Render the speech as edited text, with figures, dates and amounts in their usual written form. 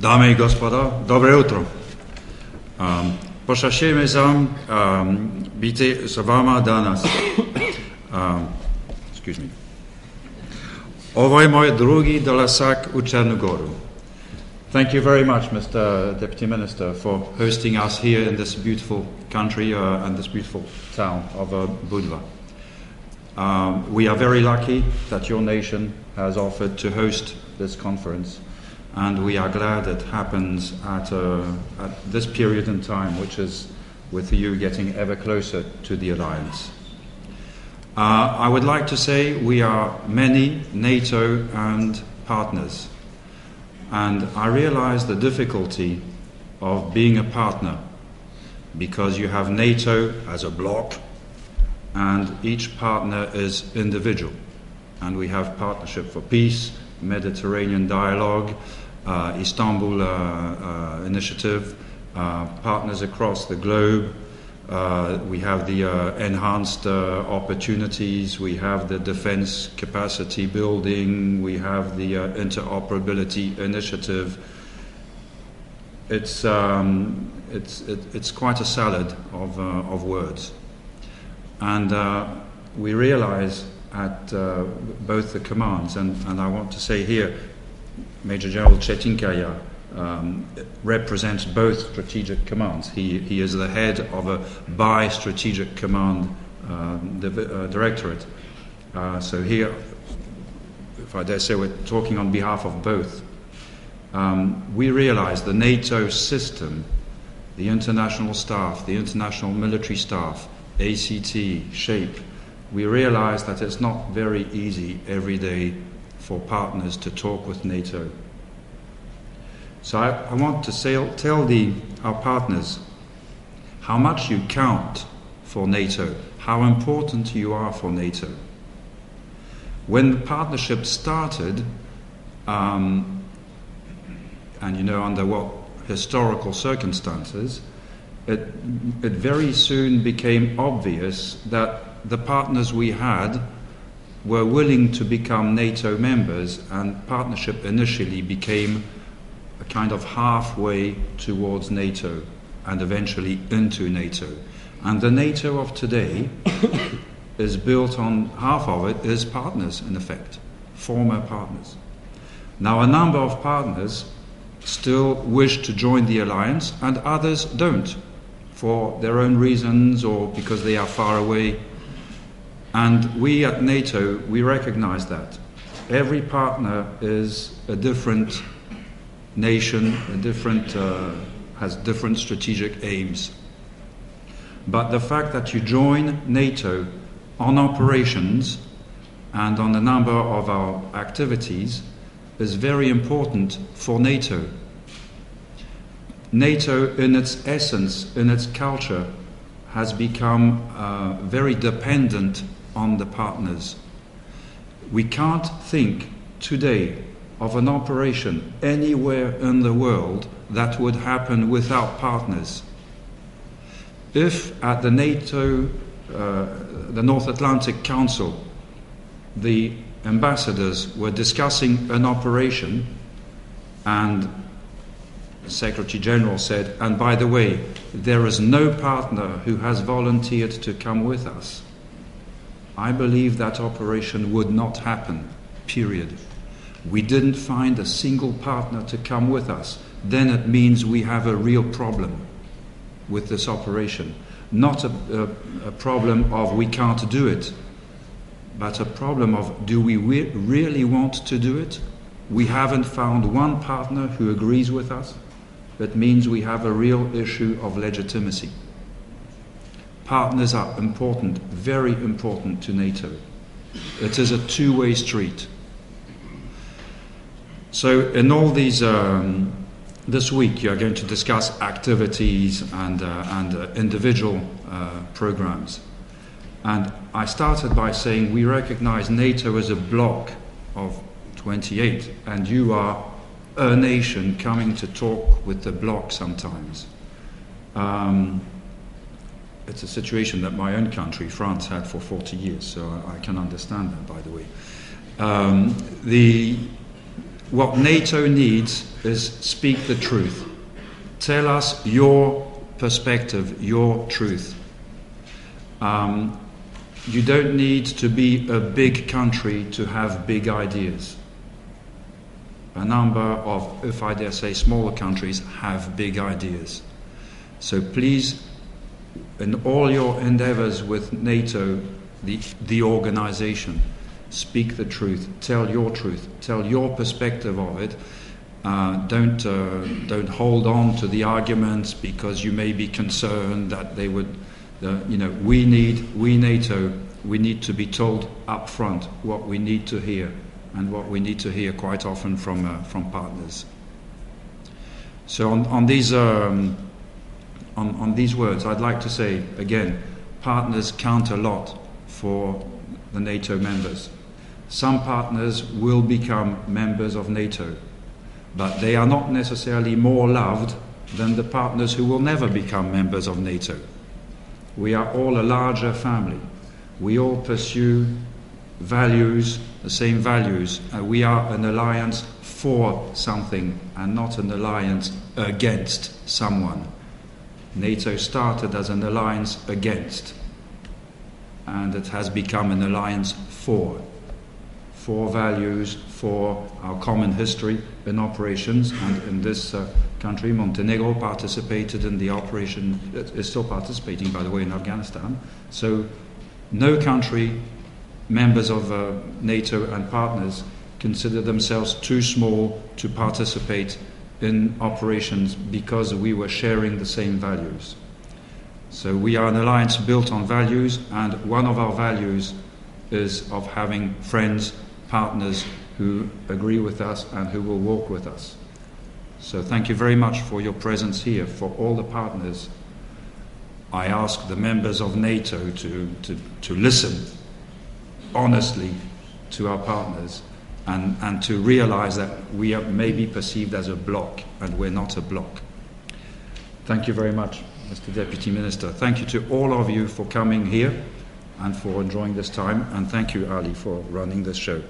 Dame i gospoda, dobro jutro. Počašćenje sam biti s vama danas. Excuse me. Ovo je moj drugi dolazak u Črnu Goru. Thank you very much, Mr. Deputy Minister, for hosting us here in this beautiful country and this beautiful town of Budva. We are very lucky that your nation has offered to host this conference, and we are glad it happens at this period in time, which is with you getting ever closer to the alliance. I would like to say we are many NATO and partners, and I realize the difficulty of being a partner, because you have NATO as a bloc and each partner is individual, and we have Partnership for Peace, Mediterranean Dialogue, Istanbul Initiative, partners across the globe. We have the enhanced opportunities, we have the defense capacity building, we have the interoperability initiative. It's quite a salad of words. And we realize at both the commands, and I want to say here, Major General Chetinkaya represents both strategic commands. He is the head of a bi-strategic command directorate. So here, if I dare say, we're talking on behalf of both. We realize the NATO system, the international staff, the international military staff, ACT, SHAPE, we realize that it's not very easy every day for partners to talk with NATO. So I want to tell our partners how much you count for NATO, how important you are for NATO. When the partnership started, and you know under what historical circumstances, it very soon became obvious that the partners we had were willing to become NATO members, and partnership initially became a kind of halfway towards NATO and eventually into NATO. And the NATO of today is built on, half of it is partners in effect, former partners. Now a number of partners still wish to join the alliance and others don't, for their own reasons or because they are far away. And we at NATO, we recognize that. Every partner is a different nation, has different strategic aims. But the fact that you join NATO on operations and on a number of our activities is very important for NATO. NATO, in its essence, in its culture, has become very dependent on the partners. We can't think today of an operation anywhere in the world that would happen without partners. If at the NATO, the North Atlantic Council, the ambassadors were discussing an operation and the Secretary General said, and by the way, there is no partner who has volunteered to come with us, I believe that operation would not happen, period. We didn't find a single partner to come with us. Then it means we have a real problem with this operation. Not a problem of we can't do it, but a problem of do we really want to do it? We haven't found one partner who agrees with us. That means we have a real issue of legitimacy. Partners are important, very important to NATO. It is a two-way street. So in all these, this week you are going to discuss activities and individual programs. And I started by saying we recognize NATO as a bloc of 28, and you are a nation coming to talk with the bloc sometimes. It's a situation that my own country, France, had for 40 years, so I can understand that, by the way. what NATO needs is speak the truth. Tell us your perspective, your truth. You don't need to be a big country to have big ideas. A number of, if I dare say, smaller countries have big ideas. So please, in all your endeavors with NATO, the organization, speak the truth, tell your perspective of it. Don't hold on to the arguments because you may be concerned that they would, we NATO, we need to be told up front what we need to hear, and what we need to hear quite often from partners. So on these words, I'd like to say again, partners count a lot for the NATO members. Some partners will become members of NATO, but they are not necessarily more loved than the partners who will never become members of NATO. We are all a larger family. We all pursue values, the same values. We are an alliance for something and not an alliance against someone. NATO started as an alliance against, and it has become an alliance for values, for our common history in operations. And in this country, Montenegro participated in the operation, is still participating, by the way, in Afghanistan. So no country, members of NATO and partners, consider themselves too small to participate in operations because we were sharing the same values. So we are an alliance built on values, and one of our values is of having friends, partners who agree with us and who will walk with us. So thank you very much for your presence here. For all the partners, I ask the members of NATO to listen honestly to our partners and to realize that we may be perceived as a bloc, and we're not a bloc. Thank you very much, Mr. Deputy Minister. Thank you to all of you for coming here and for enjoying this time, and thank you, Ali, for running this show.